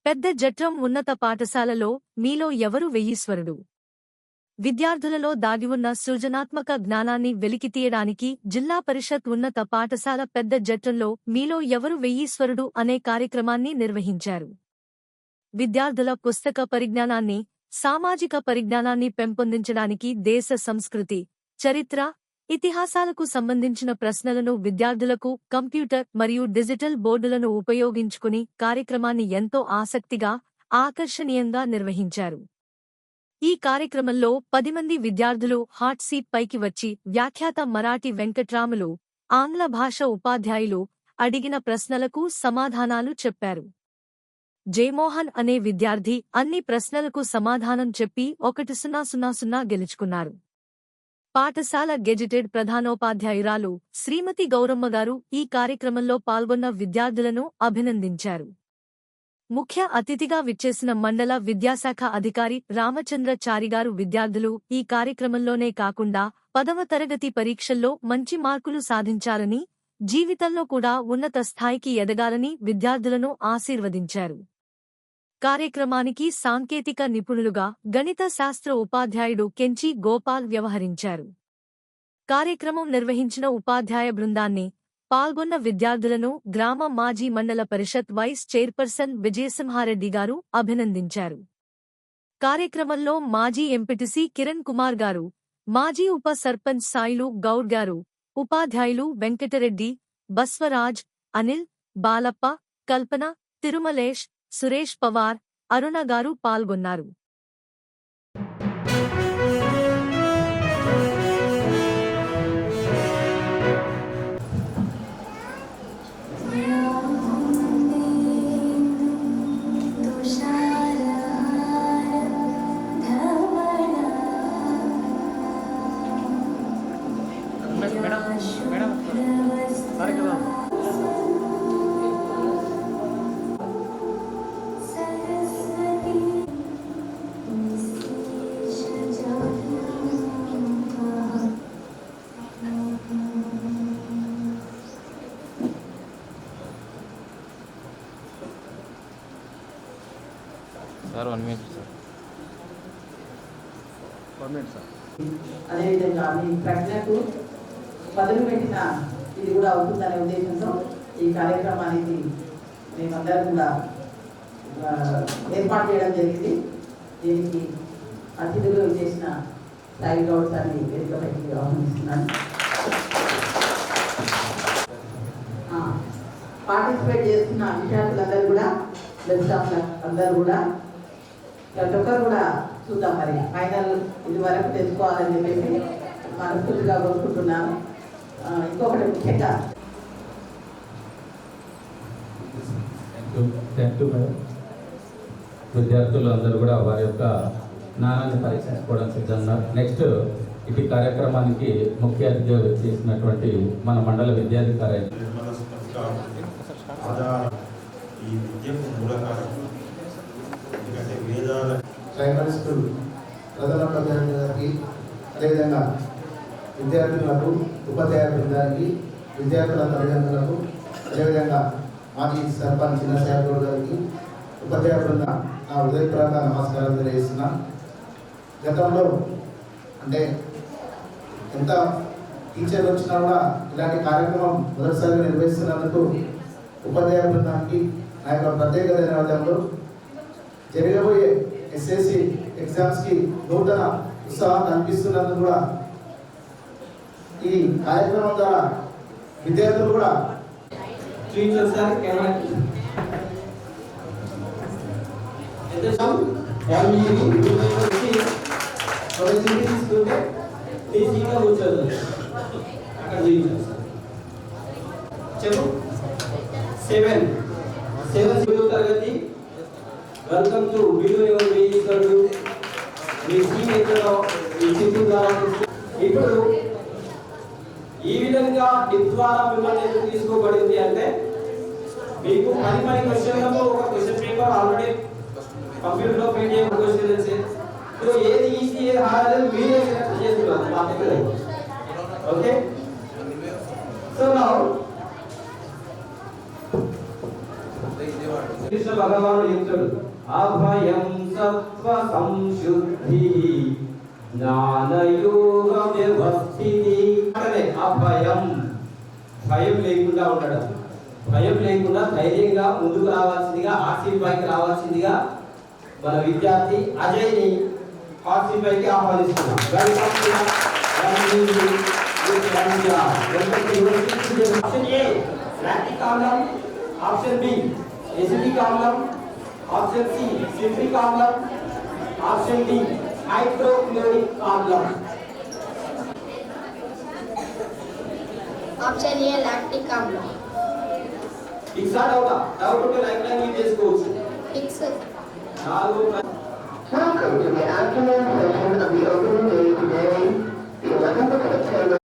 పెద్ద జట్రం ఉన్నత పాఠశాలలో మీలో ఎవరు వెయ్యీశ్వరుడు? విద్యార్థులలో దాగివున్న సృజనాత్మక జ్ఞానాన్ని వెలికితీయడానికి జిల్లా పరిషత్ ఉన్నత పాఠశాల పెద్ద జట్రంలో మీలో ఎవరు వెయ్యీశ్వరుడు అనే కార్యక్రమాన్ని నిర్వహించారు. విద్యార్థుల పుస్తక పరిజ్ఞానాన్ని, సామాజిక పరిజ్ఞానాన్ని పెంపొందించడానికి దేశ సంస్కృతి, చరిత్ర, ఇతిహాసాలకు సంబంధించిన ప్రశ్నలను విద్యార్థులకు కంప్యూటర్ మరియు డిజిటల్ బోర్డులను ఉపయోగించుకుని కార్యక్రమాన్ని ఎంతో ఆసక్తిగా, ఆకర్షణీయంగా నిర్వహించారు. ఈ కార్యక్రమంలో 10 మంది విద్యార్థులు హాట్ సీట్ పైకి వచ్చి వ్యాఖ్యాత మరాఠీ వెంకట్రాములు, ఆంగ్ల భాష ఉపాధ్యాయులు అడిగిన ప్రశ్నలకు సమాధానాలు చెప్పారు. జయమోహన్ అనే విద్యార్థి అన్ని ప్రశ్నలకు సమాధానం చెప్పి 100 గెలుచుకున్నారు. పాఠశాల గెజిటెడ్ ప్రధానోపాధ్యాయురాలు శ్రీమతి గౌరమ్మగారు ఈ కార్యక్రమంలో పాల్గొన్న విద్యార్థులను అభినందించారు. ముఖ్య అతిథిగా విచ్చేసిన మండల విద్యాశాఖ అధికారి రామచంద్రచారిగారు విద్యార్థులు ఈ కార్యక్రమంలోనే కాకుండా 10వ తరగతి పరీక్షల్లో మంచి మార్కులు సాధించాలని, జీవితంలో కూడా ఉన్నత స్థాయికి ఎదగాలని విద్యార్థులను ఆశీర్వదించారు. కార్యక్రమానికి సాంకేతిక నిపుణులుగా గణిత శాస్త్ర ఉపాధ్యాయుడు కెంచి గోపాల్ వ్యవహరించారు. కార్యక్రమం నిర్వహించిన ఉపాధ్యాయ బృందాన్ని, పాల్గొన్న విద్యార్థులను గ్రామ మాజీ మండల పరిషత్ వైస్ చైర్పర్సన్ విజయసింహారెడ్డి గారు అభినందించారు. కార్యక్రమంలో మాజీ ఎంపీటీసీ కిరణ్ కుమార్ గారు, మాజీ ఉప సర్పంచ్ సాయిలు గౌడ్ గారు, ఉపాధ్యాయులు వెంకటరెడ్డి, బస్వరాజ్, అనిల్, బాలప్ప, కల్పన, తిరుమలేష్, సురేష్ పవార్, అరుణ గారు పాల్గొన్నారు. Sir 1 minute sir. అదేవిధంగా మీ ప్రజ్ఞకు పదును పెట్టిన ఇది కూడా అవుతుందనే ఉద్దేశంతో ఈ కార్యక్రమానికి మేమందరం కూడా ఏర్పాటు చేయడం జరిగింది. దీనికి అతిథులు చేసిన సాయి గౌడ్ సార్ని వేదికపైకి ఆహ్వానిస్తున్నాను. పార్టిసిపేట్ చేస్తున్న విద్యార్థులందరూ కూడా అందరూ కూడా ప్రతి ఒక్కరు కూడా చూద్దాం. మరి ఫైనల్ ఇది వరకు తెచ్చుకోవాలని చెప్పేసి మనస్ఫూర్తిగా కోరుకుంటున్నాను. ఇంకొకటి ముఖ్యంగా విద్యార్థులు అందరూ కూడా వారి యొక్క జ్ఞానాన్ని పరీక్షించుకోవడం సిద్ధంగా. నెక్స్ట్ ఇటు కార్యక్రమానికి ముఖ్య అతిథిగా చేసినటువంటి మన మండల విద్యాధికారి ప్రైమరీ స్కూల్ ప్రధానోపాధ్యాయులకి, అదేవిధంగా విద్యార్థులకు, ఉపాధ్యాయ బృందానికి, విద్యార్థుల తల్లిదండ్రులకు, అదేవిధంగా మాజీ సర్పంచ్ చిన్న సాయిగౌడ్ గారికి, ఉపాధ్యాయ బృందం నా హృదయపూర్వక నమస్కారం తెలియజేస్తున్నా. గతంలో అంటే ఎంత టీచర్లు వచ్చినా కూడా ఇలాంటి కార్యక్రమం మొదటిసారిగా నిర్వహిస్తున్నందుకు ఉపాధ్యాయ బృందానికి నా యొక్క ప్రత్యేక ధన్యవాదాలు. జరగబోయే ఎస్ఎస్సి ఎగ్జామ్స్కి నూతన ఉత్సాహం కనిపిస్తున్నందుకు కూడా ఈ కార్యక్రమం ద్వారా విద్యార్థులు కూడా తరగతి. వెల్కమ్ టు వీడియో వేయిస్తాడు. మీ సీన్ ఎక్కడో ఈ చిత్రం ద్వారా ఇప్పుడు ఈ విధంగా టిప్ ద్వారా మిమ్మల్ని ఎందుకు తీసుకోబడింది అంటే మీకు 10 క్వశ్చన్లకు ఒక క్వశ్చన్ పేపర్ ఆల్రెడీ కంప్యూటర్లో ప్రింట్ చేయడం క్వశ్చన్స్. సో ఏది ఈజీ ఏది హార్డ్ అనేది మీరే సెలెక్ట్ చేస్తున్నారు. ఓకే, సో నౌ కృష్ణ భగవానుడు చెప్తాడు, అభయం సత్వ సంశుద్ధి జ్ఞానయోగ వ్యవస్థితి. అంటే అభయం, భయం లేకుండా ఉండడం, భయం లేకుండా ధైర్యంగా ముందుకు రావాల్సిందిగా, ఆర్సీబీ పైకి రావాల్సిందిగా మన విద్యార్థి అజయ్ని ఆర్సీబీ పైకి ఆహ్వానిస్తున్నాం. ఆప్షన్ ఏ లాక్టిక్ ఆమ్లం, ఆప్షన్ బి ఎసిటిక్ ఆమ్లం, ఆప్షన్ సి సిట్రిక్ ఆమ్లం, ఆప్షన్ డి హైడ్రోక్లోరిక్ ఆమ్లం. ఆప్షన్ ఏ లాక్టిక్ ఆమ్లం. ఫిక్స్ అవుతా, డౌట్ ఉంటే లైఫ్ లైన్ యూజ్ చేసుకోవచ్చు. Fix. Welcome to the afternoon session of the opening day today, the 11th of September.